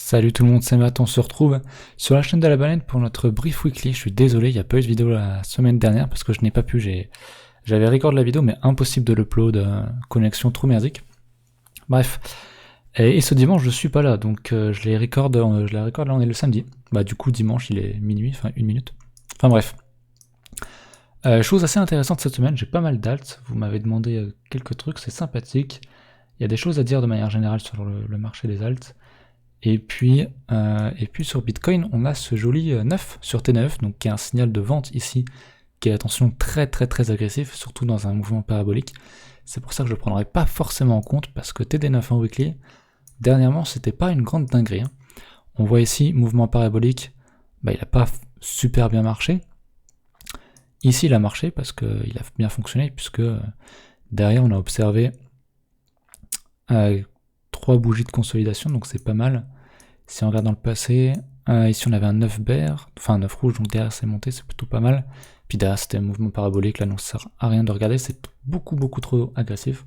Salut tout le monde, c'est Matt, on se retrouve sur la chaîne de la baleine pour notre brief weekly. Je suis désolé, il n'y a pas eu de vidéo la semaine dernière parce que je n'ai pas pu, j'avais record la vidéo mais impossible de l'upload, connexion trop merdique. Bref, et ce dimanche je suis pas là, donc je la record là, on est le samedi. Bah du coup dimanche il est minuit, enfin 1 minute. Enfin bref. Chose assez intéressante cette semaine, j'ai pas mal d'alts, vous m'avez demandé quelques trucs, c'est sympathique. Il y a des choses à dire de manière générale sur le marché des alts. Et puis sur Bitcoin, on a ce joli 9 sur T9, donc qui est un signal de vente ici, qui est attention très agressif, surtout dans un mouvement parabolique. C'est pour ça que je ne le prendrai pas forcément en compte, parce que TD9 en weekly, dernièrement, c'était pas une grande dinguerie. Hein. On voit ici, mouvement parabolique, bah, il n'a pas super bien marché. Ici, il a marché parce qu'il a bien fonctionné, puisque derrière, on a observé 3 bougies de consolidation, donc c'est pas mal. Si on regarde dans le passé, ici on avait un 9 vert, enfin un 9 rouge, donc derrière c'est monté, c'est plutôt pas mal. Puis derrière c'était un mouvement parabolique, là donc ça sert à rien de regarder, c'est beaucoup trop agressif.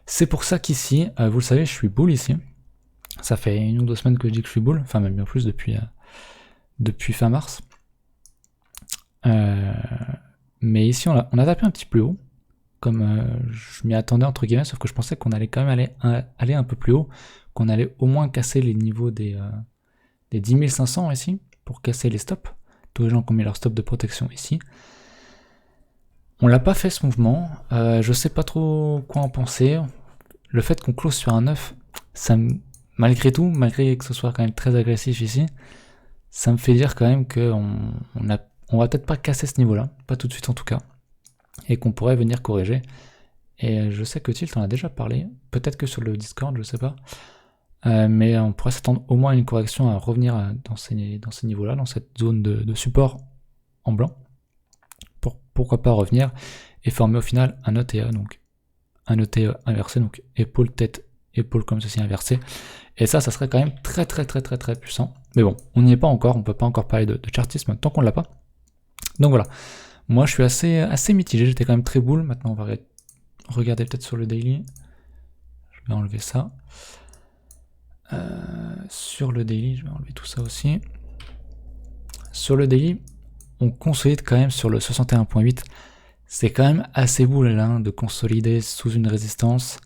C'est pour ça qu'ici, vous le savez, je suis bull ici. Ça fait 1 ou 2 semaines que je dis que je suis bull, enfin même bien plus depuis fin mars. Mais ici on a tapé un petit peu haut, comme je m'y attendais entre guillemets, sauf que je pensais qu'on allait quand même aller un peu plus haut, qu'on allait au moins casser les niveaux des 10 500 ici, pour casser les stops, tous les gens qui ont mis leur stop de protection ici. On l'a pas fait ce mouvement, je sais pas trop quoi en penser. Le fait qu'on close sur un 9, malgré tout, malgré que ce soit quand même très agressif ici, ça me fait dire quand même qu'on va peut-être pas casser ce niveau-là, pas tout de suite en tout cas, et qu'on pourrait venir corriger. Et je sais que Tilt en a déjà parlé, peut-être que sur le Discord, je sais pas. Mais on pourrait s'attendre au moins à une correction à revenir dans ces niveaux-là, dans cette zone de support en blanc. Pourquoi pas revenir et former au final un ETA, donc un ETA inversé, donc épaule, tête, épaule comme ceci inversé. Et ça serait quand même très puissant. Mais bon, on n'y est pas encore, on peut pas encore parler de chartisme tant qu'on l'a pas. Donc voilà, moi je suis assez mitigé, j'étais quand même très bull. Maintenant on va regarder peut-être sur le daily. Je vais enlever ça. Sur le daily, je vais enlever tout ça aussi. Sur le daily, on consolide quand même sur le 61.8. C'est quand même assez bull là, de consolider sous une résistance.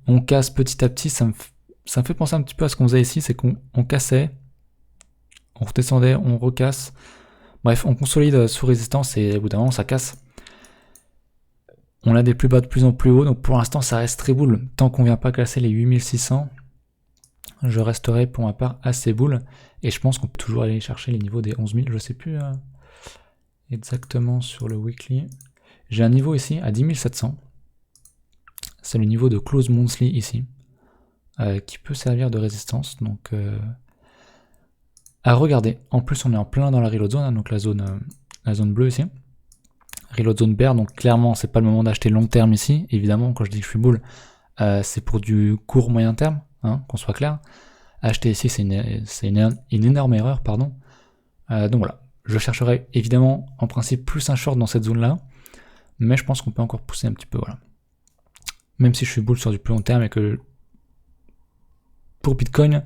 On casse petit à petit, ça me fait penser un petit peu à ce qu'on faisait ici, c'est qu'on cassait, on redescendait, on recasse. Bref, on consolide sous résistance et au bout d'un moment ça casse. On a des plus bas de plus en plus haut, donc pour l'instant ça reste très bull. Tant qu'on vient pas casser les 8600, je resterai pour ma part assez bull. Et je pense qu'on peut toujours aller chercher les niveaux des 11000, je sais plus exactement sur le weekly. J'ai un niveau ici à 10700. C'est le niveau de close monthly ici, qui peut servir de résistance. Donc à regarder. En plus on est en plein dans la reload zone, hein, donc la zone bleue ici. Reload zone bear, donc clairement c'est pas le moment d'acheter long terme ici. Évidemment quand je dis que je suis bull, c'est pour du court moyen terme, hein, qu'on soit clair. Acheter ici c'est une énorme erreur, pardon. Donc voilà, je chercherai évidemment en principe plus un short dans cette zone là, mais je pense qu'on peut encore pousser un petit peu, voilà. Même si je suis bull sur du plus long terme et que pour Bitcoin,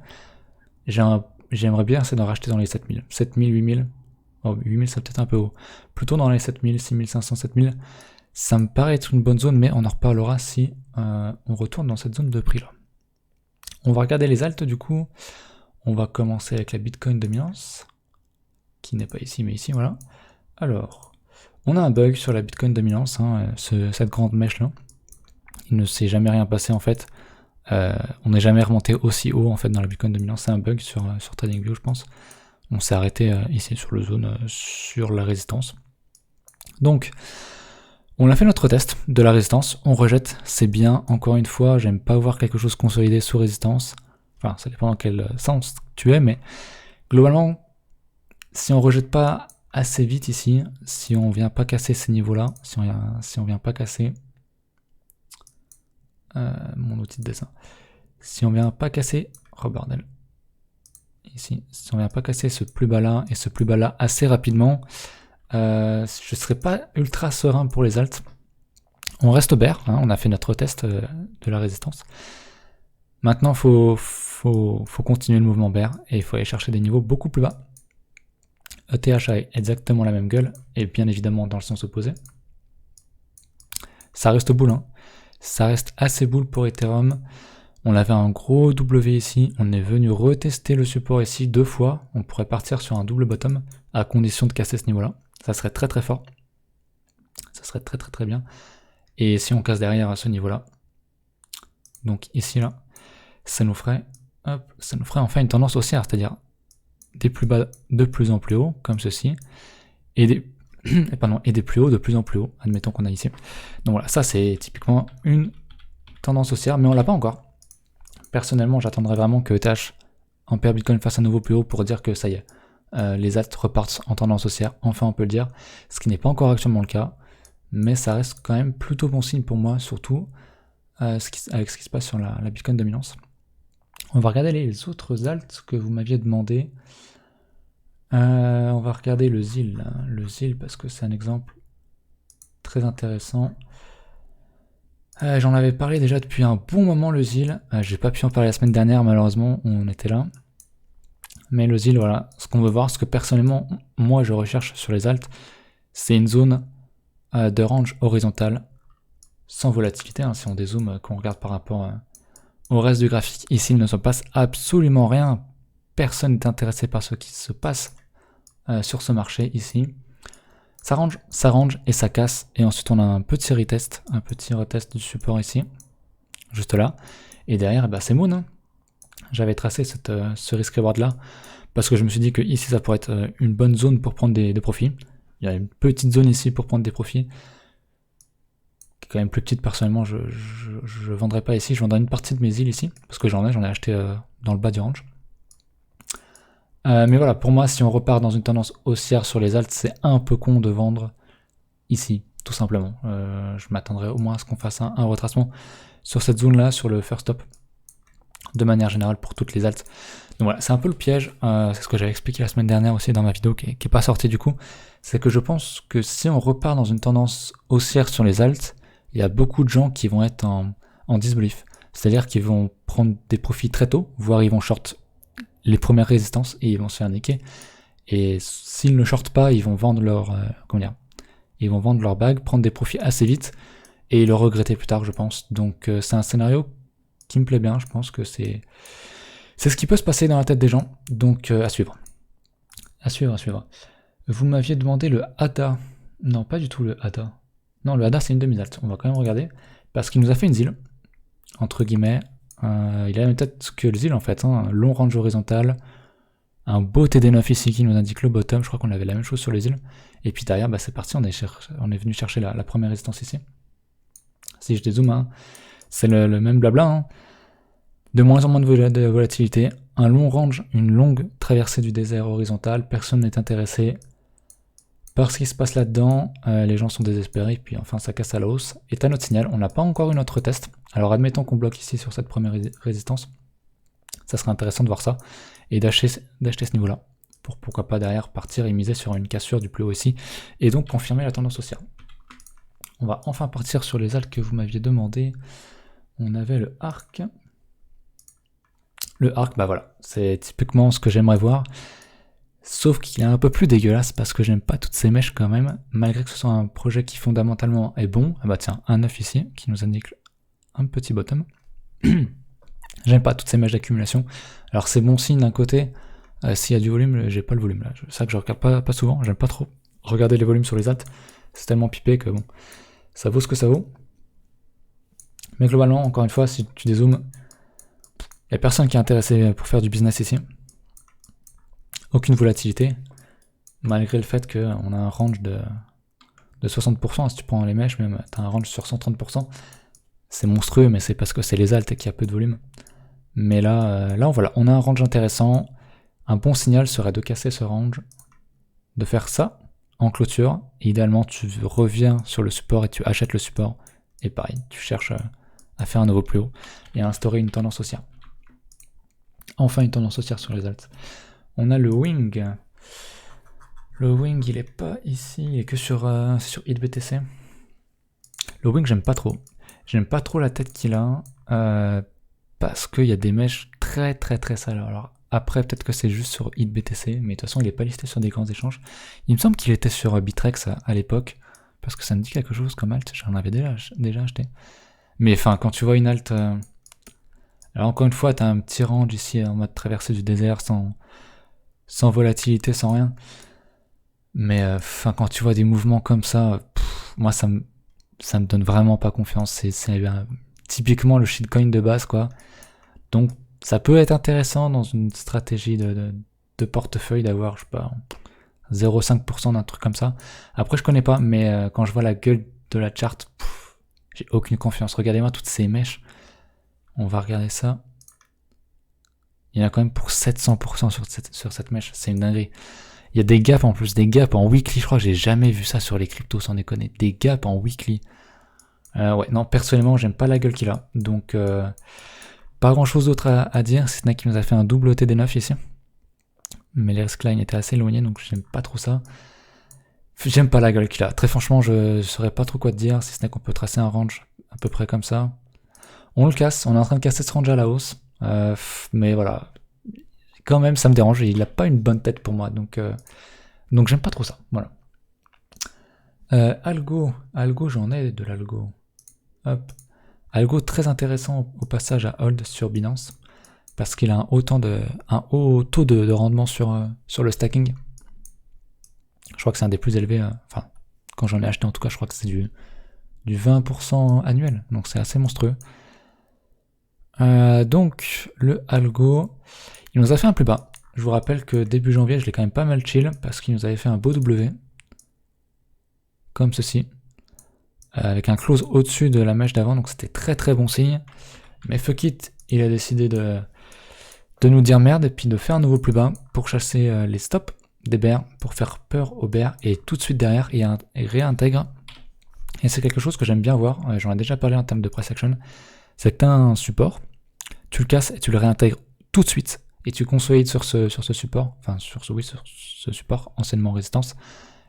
j'aimerais bien essayer d'en racheter dans les 7000, 7000, 8000, oh 8000 c'est peut-être un peu haut, plutôt dans les 7000, 6500, 7000, ça me paraît être une bonne zone, mais on en reparlera si on retourne dans cette zone de prix là. On va regarder les alts du coup, on va commencer avec la Bitcoin dominance, qui n'est pas ici mais ici, voilà. Alors, on a un bug sur la Bitcoin dominance, hein, cette grande mèche là, il ne s'est jamais rien passé en fait, on n'est jamais remonté aussi haut en fait dans la Bitcoin dominance, c'est un bug sur TradingView je pense. On s'est arrêté ici sur le zone, sur la résistance. Donc, on a fait notre test de la résistance, on rejette, c'est bien, encore une fois, j'aime pas voir quelque chose consolidé sous résistance, enfin ça dépend dans quel sens tu es, mais globalement, si on rejette pas assez vite ici, si on vient pas casser ces niveaux-là, si on vient pas casser mon outil de dessin, si on vient pas casser, oh bordel, ici, si on vient pas casser ce plus bas là et ce plus bas là assez rapidement, je serais pas ultra serein pour les alts. On reste bear, hein, on a fait notre test de la résistance. Maintenant, faut faut continuer le mouvement bear et il faut aller chercher des niveaux beaucoup plus bas. ETH a exactement la même gueule et bien évidemment dans le sens opposé. Ça reste boule, hein. Ça reste assez boule pour Ethereum. On avait un gros W ici, on est venu retester le support ici 2 fois. On pourrait partir sur un double bottom à condition de casser ce niveau-là. Ça serait très très fort. Ça serait très très très bien. Et si on casse derrière à ce niveau-là, donc ici là, ça nous ferait enfin une tendance haussière, c'est-à-dire des plus bas de plus en plus haut, comme ceci, et des plus hauts de plus en plus haut, admettons qu'on a ici. Donc voilà, ça c'est typiquement une tendance haussière, mais on l'a pas encore. Personnellement, j'attendrais vraiment que ETH en paire Bitcoin fasse un nouveau plus haut pour dire que ça y est, les alts repartent en tendance haussière, enfin on peut le dire, ce qui n'est pas encore actuellement le cas, mais ça reste quand même plutôt bon signe pour moi, surtout avec ce qui se passe sur la Bitcoin dominance. On va regarder les autres alts que vous m'aviez demandé. On va regarder le ZIL parce que c'est un exemple très intéressant. J'en avais parlé déjà depuis un bon moment, le ZIL. J'ai pas pu en parler la semaine dernière, malheureusement, on était là. Mais le ZIL, voilà, ce qu'on veut voir, ce que personnellement, moi je recherche sur les alts, c'est une zone de range horizontale, sans volatilité, hein, si on dézoome, qu'on regarde par rapport au reste du graphique. Ici, il ne se passe absolument rien. Personne n'est intéressé par ce qui se passe sur ce marché ici. Ça range et ça casse. Et ensuite, on a un petit retest du support ici, juste là. Et derrière, bah, c'est Moon. Hein. J'avais tracé ce risk reward là parce que je me suis dit que ici, ça pourrait être une bonne zone pour prendre des profits. Il y a une petite zone ici pour prendre des profits, qui est quand même plus petite. Personnellement, je vendrai pas ici. Je vendrai une partie de mes îles ici parce que j'en ai acheté dans le bas du range. Mais voilà, pour moi, si on repart dans une tendance haussière sur les alts, c'est un peu con de vendre ici, tout simplement. Je m'attendrais au moins à ce qu'on fasse un retracement sur cette zone-là, sur le first stop, de manière générale pour toutes les alts. Donc voilà, c'est un peu le piège, c'est ce que j'avais expliqué la semaine dernière aussi dans ma vidéo, qui est pas sortie du coup, c'est que je pense que si on repart dans une tendance haussière sur les alts, il y a beaucoup de gens qui vont être en disbelief, c'est-à-dire qu'ils vont prendre des profits très tôt, voire ils vont short les premières résistances et ils vont se faire niquer. Et s'ils ne shortent pas, ils vont vendre leur bag, prendre des profits assez vite et le regretter plus tard, je pense. Donc c'est un scénario qui me plaît bien. Je pense que c'est ce qui peut se passer dans la tête des gens. Donc à suivre. À suivre. Vous m'aviez demandé le ADA. Non, pas du tout le ADA. Non, le ADA c'est une demi-alt. On va quand même regarder parce qu'il nous a fait une ZIL entre guillemets. Il a la même tête que le ZIL en fait, hein, un long range horizontal, un beau TD9 ici qui nous indique le bottom, je crois qu'on avait la même chose sur les îles, et puis derrière bah, c'est parti, on est venu chercher la première résistance ici. Si je dézoome, hein, c'est le même blabla, hein. De moins en moins de volatilité, un long range, une longue traversée du désert horizontal, personne n'est intéressé par ce qui se passe là-dedans, les gens sont désespérés, puis enfin ça casse à la hausse. Et à notre signal, on n'a pas encore eu notre test. Alors admettons qu'on bloque ici sur cette première résistance, ça serait intéressant de voir ça, et d'acheter ce niveau-là, pour pourquoi pas derrière partir et miser sur une cassure du plus haut ici, et donc confirmer la tendance haussière. On va enfin partir sur les alts que vous m'aviez demandé. On avait le ARK. Le ARK, bah voilà, c'est typiquement ce que j'aimerais voir. Sauf qu'il est un peu plus dégueulasse parce que j'aime pas toutes ces mèches quand même, malgré que ce soit un projet qui fondamentalement est bon. Ah bah tiens, un 9 ici, qui nous indique un petit bottom. J'aime pas toutes ces mèches d'accumulation. Alors c'est bon signe d'un côté, s'il y a du volume, j'ai pas le volume là. C'est ça que je regarde pas souvent, j'aime pas trop regarder les volumes sur les alts. C'est tellement pipé que bon, ça vaut ce que ça vaut. Mais globalement, encore une fois, si tu dézoomes, il y a personne qui est intéressé pour faire du business ici. Aucune volatilité, malgré le fait qu'on a un range de 60%, si tu prends les mèches, même tu as un range sur 130%, c'est monstrueux, mais c'est parce que c'est les alts et qu'il y a peu de volume. Mais là voilà, on a un range intéressant, un bon signal serait de casser ce range, de faire ça en clôture, et idéalement tu reviens sur le support et tu achètes le support, et pareil, tu cherches à faire un nouveau plus haut, et à instaurer une tendance haussière. Enfin une tendance haussière sur les alts. On a le Wing. Le Wing, il est pas ici, il est que sur HitBTC. Le Wing, j'aime pas trop. J'aime pas trop la tête qu'il a, parce qu'il y a des mèches très très très sale. Alors après, peut-être que c'est juste sur HitBTC, mais de toute façon, il n'est pas listé sur des grands échanges. Il me semble qu'il était sur Bittrex à l'époque, parce que ça me dit quelque chose comme alt, j'en avais déjà acheté. Mais enfin, quand tu vois une alt... alors encore une fois, tu as un petit range ici en mode traversée du désert, sans volatilité, sans rien. Mais enfin, quand tu vois des mouvements comme ça, moi ça me donne vraiment pas confiance. C'est typiquement le shitcoin de base, quoi. Donc ça peut être intéressant dans une stratégie de portefeuille d'avoir, je sais pas, 0,5% d'un truc comme ça. Après, je connais pas, mais quand je vois la gueule de la charte, j'ai aucune confiance. Regardez-moi toutes ces mèches. On va regarder ça. Il y en a quand même pour 700% sur cette mèche. C'est une dinguerie. Il y a des gaps en plus, des gaps en weekly. Je crois que j'ai jamais vu ça sur les cryptos, sans déconner. Des gaps en weekly. Ouais, non, personnellement, j'aime pas la gueule qu'il a. Donc, pas grand chose d'autre à dire. C'est ce qu'il nous a fait un double TD9 ici. Mais les risques line étaient assez éloignés, donc j'aime pas trop ça. J'aime pas la gueule qu'il a. Très franchement, je saurais pas trop quoi te dire, si ce n'est qu'on peut tracer un range à peu près comme ça. On le casse, on est en train de casser ce range à la hausse. Mais voilà. Quand même, ça me dérange. Il a pas une bonne tête pour moi, donc j'aime pas trop ça. Voilà. Algo, j'en ai de l'algo. Hop. Algo très intéressant au passage à hold sur Binance, parce qu'il a un haut taux de rendement sur le stacking. Je crois que c'est un des plus élevés, enfin, quand j'en ai acheté en tout cas, je crois que c'est du 20% annuel, donc c'est assez monstrueux. Donc, le algo, il nous a fait un plus bas. Je vous rappelle que début janvier, je l'ai quand même pas mal chill, parce qu'il nous avait fait un beau W, comme ceci, avec un close au-dessus de la mèche d'avant, donc c'était très très bon signe. Mais fuck it, il a décidé de nous dire merde, et puis de faire un nouveau plus bas, pour chasser les stops des bears, pour faire peur aux bears, et tout de suite derrière, il réintègre. Et c'est quelque chose que j'aime bien voir, j'en ai déjà parlé en termes de price action, c'est que tu as un support, tu le casses et tu le réintègres tout de suite, et tu consolides sur ce support, enfin sur ce support, anciennement résistance,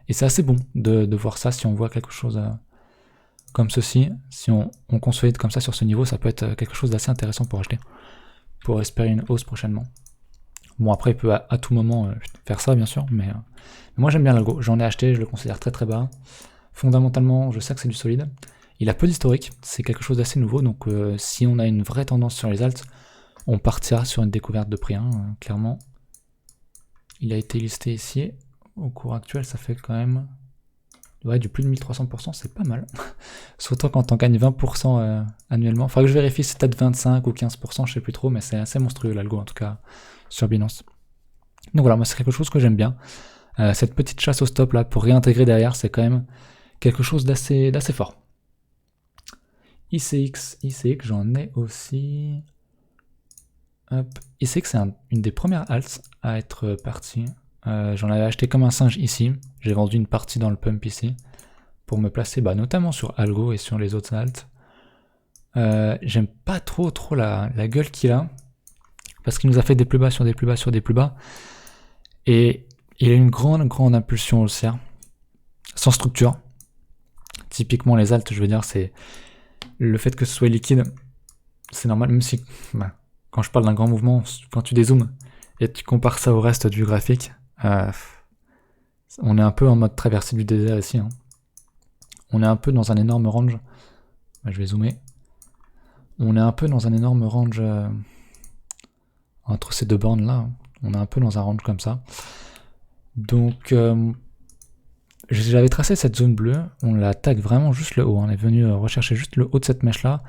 et c'est assez bon de voir ça. Si on voit quelque chose comme ceci, si on consolide comme ça sur ce niveau, ça peut être quelque chose d'assez intéressant pour acheter, pour espérer une hausse prochainement. Bon, après il peut à tout moment faire ça bien sûr, mais moi j'aime bien l'algo, j'en ai acheté, je le considère très très bas. Fondamentalement, je sais que c'est du solide. Il a peu d'historique, c'est quelque chose d'assez nouveau, donc si on a une vraie tendance sur les alts, on partira sur une découverte de prix, clairement. Il a été listé ici, au cours actuel, ça fait quand même du plus de 1300%, c'est pas mal. Surtout quand on gagne 20% annuellement. Faudrait que je vérifie, c'est peut-être 25 ou 15%, je sais plus trop, mais c'est assez monstrueux l'algo en tout cas sur Binance. Donc voilà, moi c'est quelque chose que j'aime bien. Cette petite chasse au stop là, pour réintégrer derrière, c'est quand même quelque chose d'assez fort. ICX, j'en ai aussi. Hop. ICX, c'est une des premières alts à être partie. J'en avais acheté comme un singe ici. J'ai vendu une partie dans le pump ici pour me placer notamment sur Algo et sur les autres alts. J'aime pas trop la gueule qu'il a, parce qu'il nous a fait des plus bas sur des plus bas sur des plus bas. Et il a une grande impulsion haussière, sans structure. Typiquement les alts, je veux dire, c'est le fait que ce soit liquide, c'est normal, même si quand je parle d'un grand mouvement, quand tu dézoomes et tu compares ça au reste du graphique, on est un peu en mode traversée du désert ici. On est un peu dans un énorme range. Je vais zoomer. On est un peu dans un énorme range entre ces deux bornes là. On est un peu dans un range comme ça. Donc j'avais tracé cette zone bleue, on la tag vraiment juste le haut, on est venu rechercher juste le haut de cette mèche là.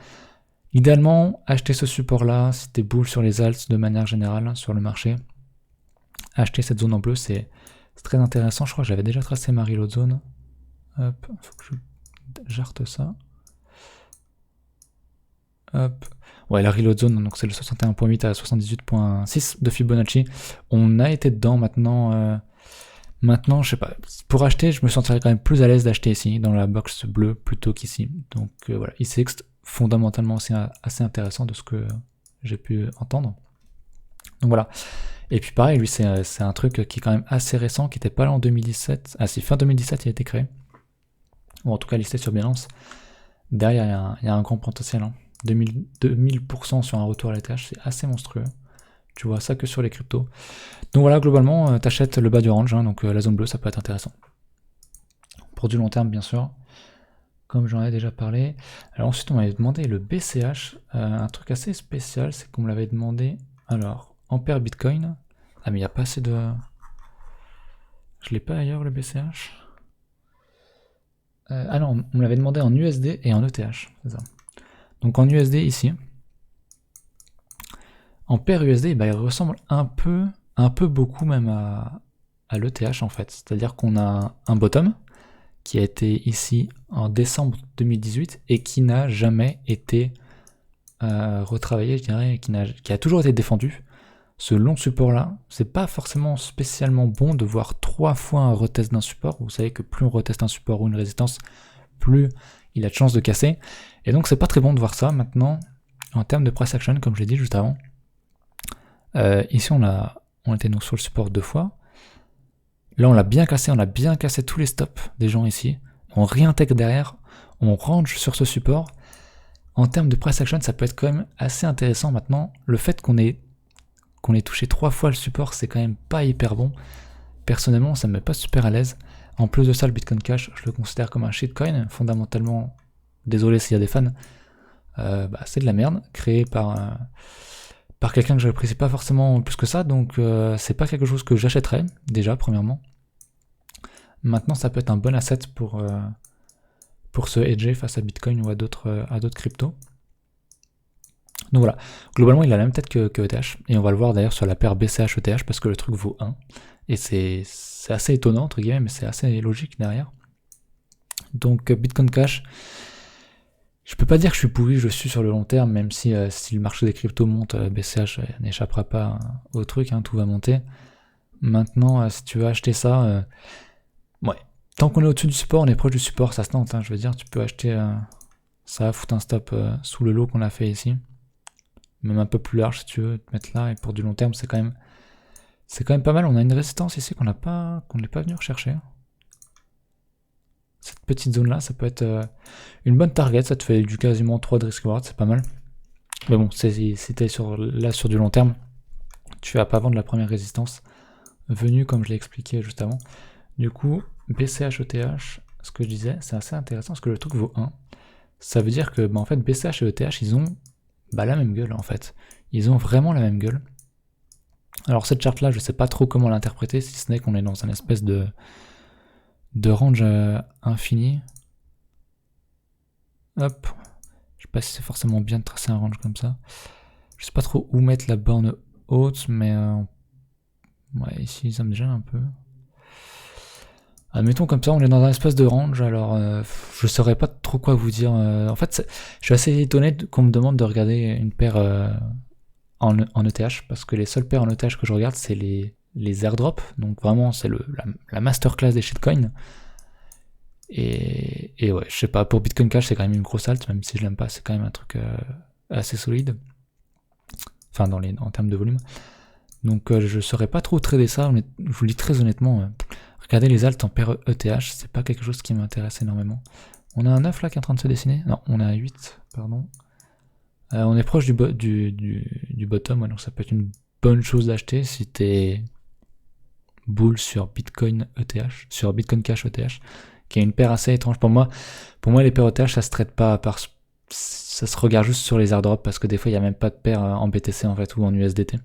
Idéalement, acheter ce support là, si t'es bull sur les alts de manière générale sur le marché. Acheter cette zone en bleu, c'est très intéressant. Je crois que j'avais déjà tracé ma reload zone. Hop, faut que je jarte ça. Hop. Ouais, la reload zone, donc c'est le 61.8 à 78.6 de Fibonacci. On a été dedans maintenant. Maintenant, je sais pas, pour acheter, je me sentirais quand même plus à l'aise d'acheter ici, dans la box bleue, plutôt qu'ici. Donc voilà, ICX, fondamentalement, c'est assez intéressant de ce que j'ai pu entendre. Donc voilà. Et puis pareil, lui, c'est un truc qui est quand même assez récent, qui n'était pas là en 2017. Ah si, fin 2017, il a été créé. Ou en tout cas listé sur Binance. Derrière, il y a un grand potentiel. 2000% sur un retour à l'ETH, c'est assez monstrueux. Tu vois ça que sur les cryptos. Donc voilà, globalement, t'achètes le bas du range, hein, donc la zone bleue, ça peut être intéressant. Pour du long terme, bien sûr, comme j'en ai déjà parlé. Alors ensuite, on m'avait demandé le BCH, un truc assez spécial, c'est qu'on me l'avait demandé, alors, en paire Bitcoin. Ah mais il n'y a pas assez de... Je l'ai pas ailleurs, le BCH. Ah non, on me l'avait demandé en USD et en ETH, c'est ça. Donc en USD ici, en paire USD, bah, il ressemble un peu beaucoup même à l'ETH en fait. C'est-à-dire qu'on a un bottom qui a été ici en décembre 2018 et qui n'a jamais été retravaillé, je dirais, qui a toujours été défendu. Ce long support là, c'est pas forcément spécialement bon de voir 3 fois un retest d'un support. Vous savez que plus on reteste un support ou une résistance, plus il a de chances de casser. Et donc c'est pas très bon de voir ça. Maintenant, en termes de price action, comme j'ai dit juste avant, ici on était donc sur le support 2 fois. Là on l'a bien cassé, on a bien cassé tous les stops des gens ici. On réintègre derrière, on range sur ce support. En termes de price action, ça peut être quand même assez intéressant maintenant. Le fait qu'on ait touché 3 fois le support, c'est quand même pas hyper bon. Personnellement, ça me met pas super à l'aise. En plus de ça, le Bitcoin Cash, je le considère comme un shitcoin. Fondamentalement, désolé s'il y a des fans, c'est de la merde, créé par quelqu'un que je n'apprécie pas forcément plus que ça, donc c'est pas quelque chose que j'achèterais, déjà, premièrement. Maintenant, ça peut être un bon asset pour se hedger face à Bitcoin ou à d'autres cryptos. Donc voilà, globalement il a la même tête que ETH, et on va le voir d'ailleurs sur la paire BCH-ETH parce que le truc vaut 1, et c'est assez étonnant entre guillemets, mais c'est assez logique derrière. Donc Bitcoin Cash, je peux pas dire que je suis pourri, je suis sur le long terme, même si le marché des cryptos monte, BCH n'échappera pas au truc, hein, tout va monter. Maintenant, si tu veux acheter ça, ouais, tant qu'on est au-dessus du support, on est proche du support, ça se tente, hein, je veux dire, tu peux acheter ça, foutre un stop sous le lot qu'on a fait ici. Même un peu plus large si tu veux, te mettre là, et pour du long terme c'est quand même pas mal. On a une résistance ici qu'on n'est pas venu rechercher. Cette petite zone là, ça peut être une bonne target, ça te fait du quasiment 3 de risk reward, c'est pas mal. Mais bon, si t'es là sur du long terme, tu vas pas vendre la première résistance venue comme je l'ai expliqué juste avant. Du coup, BCH, ETH, ce que je disais, c'est assez intéressant parce que le truc vaut 1. Ça veut dire que en fait BCH et ETH ils ont la même gueule en fait. Ils ont vraiment la même gueule. Alors cette charte là, je sais pas trop comment l'interpréter, si ce n'est qu'on est dans un espèce de range infini. Hop. Je sais pas si c'est forcément bien de tracer un range comme ça. Je sais pas trop où mettre la borne haute, mais ouais, ici ça me gêne un peu. Admettons comme ça, on est dans un espèce de range, alors je saurais pas trop quoi vous dire. En fait, je suis assez étonné qu'on me demande de regarder une paire en ETH, parce que les seules paires en ETH que je regarde, c'est les airdrops, donc vraiment c'est la masterclass des shitcoins. Et ouais, je sais pas, pour Bitcoin Cash, c'est quand même une grosse halte, même si je l'aime pas, c'est quand même un truc assez solide. Enfin, en termes de volume. Donc je saurais pas trop trader ça, je vous le dis très honnêtement. Regardez les alts en paire ETH, c'est pas quelque chose qui m'intéresse énormément. On a un 9 là qui est en train de se dessiner. Non, on a un 8, pardon. On est proche du bottom, ouais, donc ça peut être une bonne chose d'acheter si t'es bull sur Bitcoin ETH, sur Bitcoin Cash ETH, qui est une paire assez étrange pour moi. Pour moi, les paires ETH, ça se traite pas ça se regarde juste sur les airdrops parce que des fois, il n'y a même pas de paire en BTC en fait ou en USDT.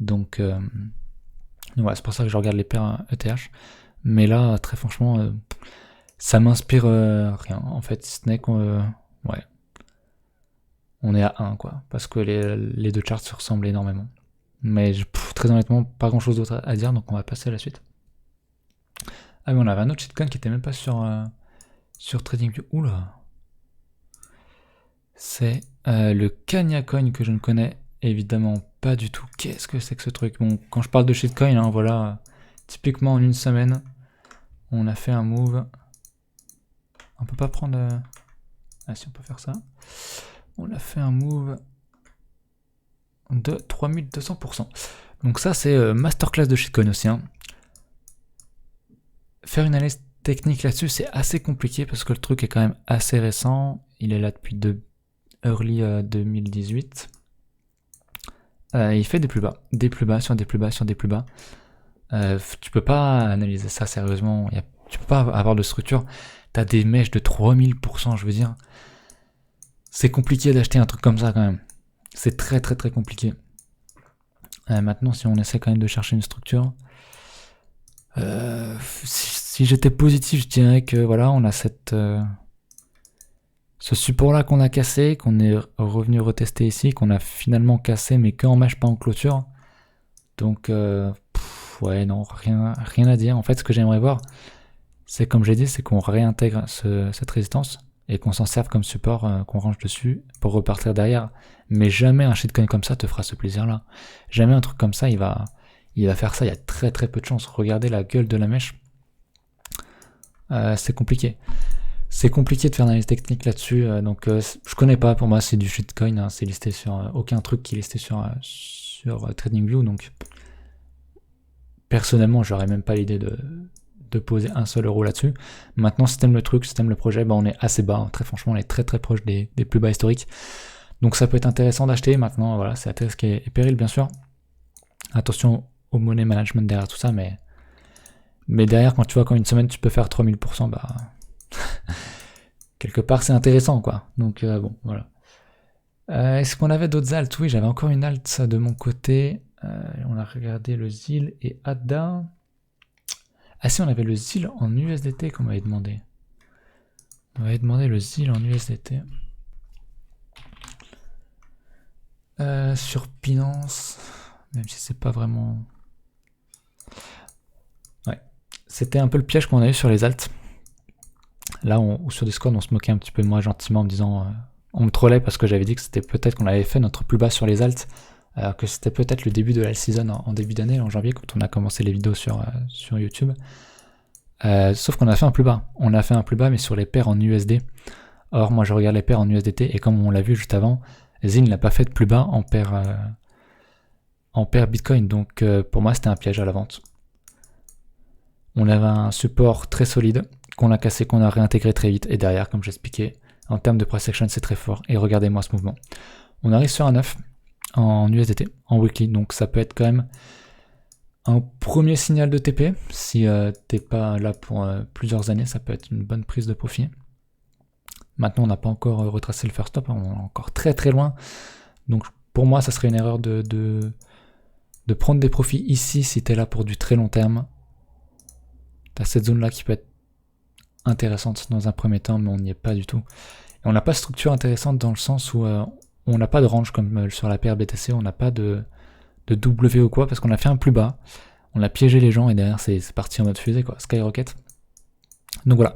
Donc ouais, c'est pour ça que je regarde les paires ETH. Mais là, très franchement, ça m'inspire rien. En fait, si ce n'est qu'on ouais, on est à 1 quoi, parce que les deux charts se ressemblent énormément. Mais très honnêtement, pas grand chose d'autre à dire, donc on va passer à la suite. Ah oui, on avait un autre shitcoin qui était même pas sur TradingView. Oula. C'est le Kanya Coin que je ne connais évidemment pas du tout. Qu'est-ce que c'est que ce truc? Bon, quand je parle de shitcoin, hein, voilà, typiquement en une semaine, on a fait un move. On peut pas prendre... Ah si, on peut faire ça. On a fait un move de 3200%. Donc ça, c'est masterclass de shitcoin aussi. Hein. Faire une analyse technique là-dessus, c'est assez compliqué parce que le truc est quand même assez récent. Il est là depuis early 2018. il fait des plus bas sur des plus bas sur des plus bas. Tu peux pas analyser ça sérieusement, tu peux pas avoir de structure. T'as des mèches de 3000%, je veux dire. C'est compliqué d'acheter un truc comme ça quand même. C'est très très très compliqué. Maintenant, si on essaie quand même de chercher une structure, si j'étais positif, je dirais que voilà, on a ce support là qu'on a cassé, qu'on est revenu retester ici, qu'on a finalement cassé mais que en mèche, pas en clôture. Donc ouais, non, rien à dire. En fait, ce que j'aimerais voir, c'est comme j'ai dit, c'est qu'on réintègre cette résistance et qu'on s'en serve comme support, qu'on range dessus pour repartir derrière. Mais jamais un shitcoin comme ça te fera ce plaisir-là. Jamais un truc comme ça, il va faire ça. Il y a très très peu de chance. Regardez la gueule de la mèche. C'est compliqué. C'est compliqué de faire une analyse technique là-dessus. Donc je connais pas. Pour moi, c'est du shitcoin. Hein, c'est listé sur aucun truc qui est listé sur TradingView. Donc personnellement, j'aurais même pas l'idée de poser un seul euro là-dessus. Maintenant, si t'aimes le truc, si t'aimes le projet, bah on est assez bas. Hein. Très franchement, on est très très proche des plus bas historiques. Donc ça peut être intéressant d'acheter. Maintenant, voilà, c'est à tes risques et périls, bien sûr. Attention au money management derrière tout ça, mais derrière, quand tu vois qu'en une semaine tu peux faire 3000%, bah quelque part c'est intéressant, quoi. Donc bon, voilà. Est-ce qu'on avait d'autres alts? Oui, j'avais encore une alt ça, de mon côté. On a regardé le ZIL et ADA. Ah si, on avait le ZIL en USDT qu'on m'avait demandé. On m'avait demandé le ZIL en USDT. Sur Binance, même si c'est pas vraiment... Ouais, c'était un peu le piège qu'on a eu sur les alts. Là, ou sur Discord, on se moquait un petit peu de moi gentiment en me disant... on me trollait parce que j'avais dit que c'était peut-être qu'on avait fait notre plus bas sur les alts, alors que c'était peut-être le début de la season en début d'année, en janvier, quand on a commencé les vidéos sur YouTube. Sauf qu'on a fait un plus bas. On a fait un plus bas, mais sur les paires en USD. Or, moi, je regarde les paires en USDT, et comme on l'a vu juste avant, ZIL n'a pas fait de plus bas en paire Bitcoin. Donc, pour moi, c'était un piège à la vente. On avait un support très solide, qu'on a cassé, qu'on a réintégré très vite, et derrière, comme j'expliquais, en termes de price action, c'est très fort, et regardez-moi ce mouvement. On arrive sur un 9 en USDT, en weekly, donc ça peut être quand même un premier signal de TP. Si t'es pas là pour plusieurs années, ça peut être une bonne prise de profit. Maintenant, on n'a pas encore retracé le first stop, hein, on est encore très très loin. Donc pour moi, ça serait une erreur de prendre des profits ici si t'es là pour du très long terme. T'as cette zone-là qui peut être intéressante dans un premier temps, mais on n'y est pas du tout. Et on n'a pas de structure intéressante dans le sens où on n'a pas de range comme sur la paire BTC, on n'a pas de W ou quoi, parce qu'on a fait un plus bas, on a piégé les gens et derrière c'est parti en mode fusée, quoi, skyrocket. Donc voilà,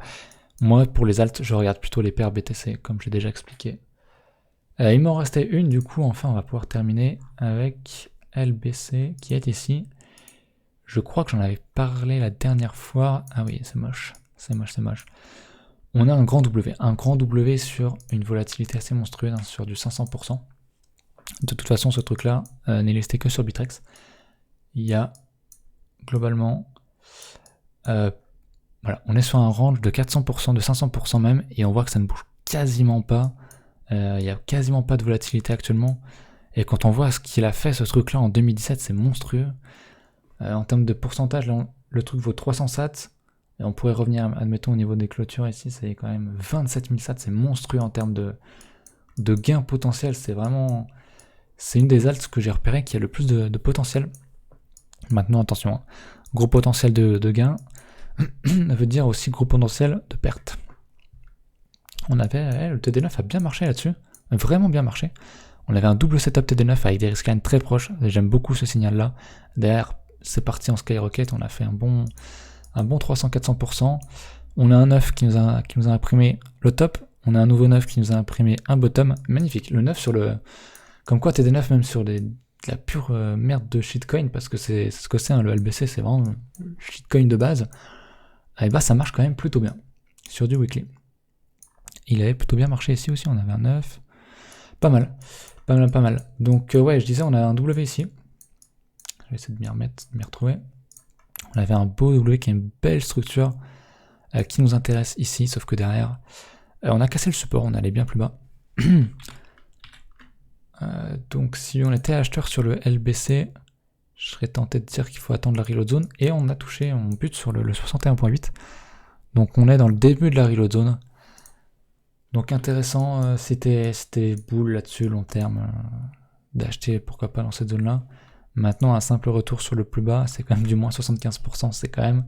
moi pour les alts, je regarde plutôt les paires BTC, comme j'ai déjà expliqué. Il m'en restait une, du coup, enfin on va pouvoir terminer avec LBC qui est ici. Je crois que j'en avais parlé la dernière fois. Ah oui, c'est moche, c'est moche, c'est moche. On a un grand W sur une volatilité assez monstrueuse, hein, sur du 500%. De toute façon, ce truc-là n'est listé que sur Bittrex. Il y a globalement, voilà, on est sur un range de 400%, de 500% même, et on voit que ça ne bouge quasiment pas. Il n'y a quasiment pas de volatilité actuellement. Et quand on voit ce qu'il a fait, ce truc-là, en 2017, c'est monstrueux. En termes de pourcentage, là, le truc vaut 300 sats. Et on pourrait revenir, admettons, au niveau des clôtures ici, c'est quand même 27 000 sats, c'est monstrueux en termes de gains potentiels. C'est vraiment... C'est une des alts que j'ai repéré qui a le plus de potentiel. Maintenant, attention, hein. Gros potentiel de gain veut dire aussi gros potentiel de perte. On avait, le TD9 a bien marché là-dessus, vraiment bien marché. On avait un double setup TD9 avec des risklines très proches, j'aime beaucoup ce signal-là. Derrière, c'est parti en skyrocket, on a fait un bon 300-400%. On a un 9 qui nous a imprimé le top, on a un nouveau 9 qui nous a imprimé un bottom, magnifique. Le 9 sur le... Comme quoi TD9 même sur de la pure merde de shitcoin, parce que c'est ce que c'est, hein, le LBC, c'est vraiment le shitcoin de base. Et bah ça marche quand même plutôt bien sur du weekly. Il avait plutôt bien marché ici aussi, on avait un 9. Pas mal. Donc ouais, je disais, on a un W ici. Je vais essayer de m'y remettre, de m'y retrouver. On avait un beau W qui est une belle structure qui nous intéresse ici, sauf que derrière, on a cassé le support, on allait bien plus bas. Donc si on était acheteur sur le LBC, je serais tenté de dire qu'il faut attendre la reload zone. Et on a touché, on bute sur le 61.8. Donc on est dans le début de la reload zone. Donc intéressant, c'était boule là-dessus, long terme, d'acheter pourquoi pas dans cette zone-là. Maintenant un simple retour sur le plus bas, c'est quand même du moins 75%, c'est quand même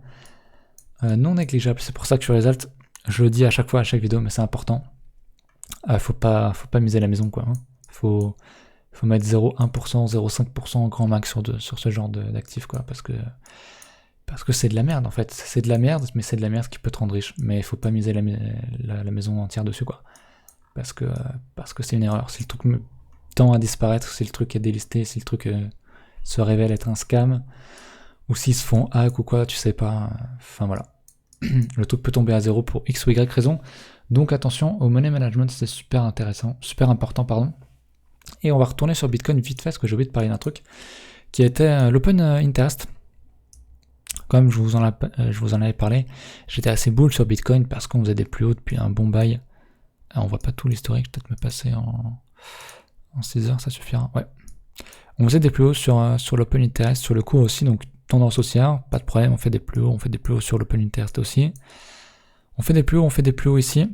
non négligeable. C'est pour ça que sur les alts, je le dis à chaque fois, à chaque vidéo, mais c'est important. Faut pas miser la maison, quoi. Hein. Faut mettre 0,1%, 0,5% grand max sur ce genre d'actifs, quoi, parce que c'est de la merde en fait. C'est de la merde, mais c'est de la merde qui peut te rendre riche. Mais il faut pas miser la maison entière dessus, quoi. Parce que c'est une erreur. Si le truc tend à disparaître, si le truc est délisté, si le truc se révèle être un scam, ou s'ils se font hack ou quoi, tu sais pas. Enfin voilà. Le truc peut tomber à zéro pour X ou Y raison. Donc attention au money management, c'est super intéressant, super important, pardon. Et on va retourner sur Bitcoin vite fait, parce que j'ai oublié de parler d'un truc, qui était l'open interest. Comme je vous en avais parlé, j'étais assez bull sur Bitcoin parce qu'on faisait des plus hauts depuis un bon bail. On voit pas tout l'historique, peut-être me passer en 6 heures, ça suffira. Ouais. On faisait des plus hauts sur l'open interest, sur le cours aussi, donc tendance haussière, pas de problème, on fait des plus hauts sur l'open interest aussi. On fait des plus hauts ici.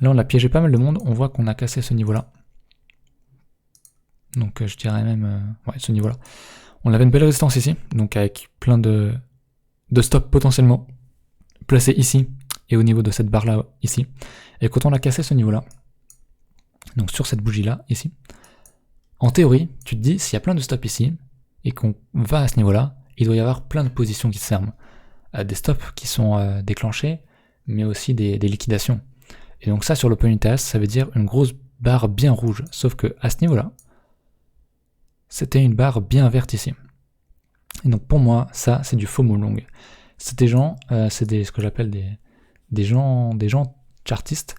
Là on a piégé pas mal de monde, on voit qu'on a cassé ce niveau-là. Donc je dirais même, ouais, ce niveau-là. On avait une belle résistance ici, donc avec plein de stops potentiellement placés ici et au niveau de cette barre là ici. Et quand on a cassé ce niveau là, donc sur cette bougie là ici, en théorie tu te dis s'il y a plein de stops ici et qu'on va à ce niveau là, il doit y avoir plein de positions qui se ferment, des stops qui sont déclenchés, mais aussi des liquidations. Et donc ça sur l'open interest, ça veut dire une grosse barre bien rouge, sauf que à ce niveau là c'était une barre bien verte ici. Et donc pour moi, ça c'est du FOMO long. C'est des gens, ce que j'appelle des gens chartistes.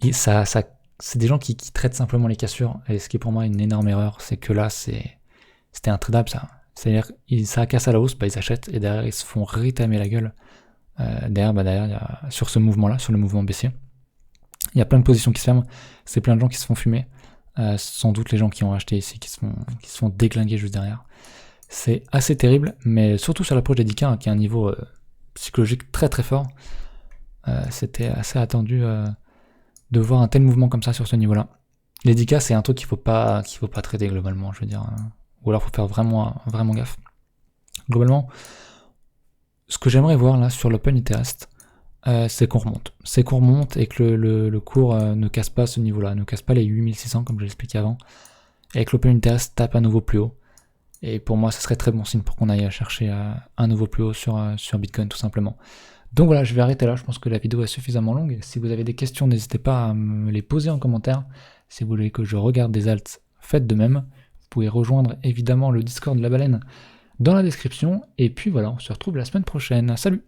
Et c'est des gens qui traitent simplement les cassures. Et ce qui est pour moi une énorme erreur, c'est que là c'était intradable ça. C'est-à-dire ça casse à la hausse, bah, ils achètent et derrière ils se font retamer la gueule. Derrière, il y a, sur ce mouvement-là, sur le mouvement baissier, il y a plein de positions qui se ferment. C'est plein de gens qui se font fumer. Sans doute les gens qui ont acheté ici qui se font déglinguer juste derrière. C'est assez terrible, mais surtout sur l'approche des 10K, hein, qui a un niveau psychologique très très fort. C'était assez attendu de voir un tel mouvement comme ça sur ce niveau-là. Les 10K, c'est un truc qu'il faut pas traiter globalement, je veux dire. Ou alors il faut faire vraiment gaffe. Globalement, ce que j'aimerais voir là sur l'open interest, c'est qu'on remonte. C'est qu'on remonte et que le cours ne casse pas ce niveau-là, ne casse pas les 8600 comme je l'expliquais avant, et que l'open interest tape à nouveau plus haut. Et pour moi, ce serait très bon signe pour qu'on aille chercher un nouveau plus haut sur Bitcoin tout simplement. Donc voilà, je vais arrêter là, je pense que la vidéo est suffisamment longue. Si vous avez des questions, n'hésitez pas à me les poser en commentaire. Si vous voulez que je regarde des alts, faites de même. Vous pouvez rejoindre évidemment le Discord de la baleine dans la description. Et puis voilà, on se retrouve la semaine prochaine. Salut!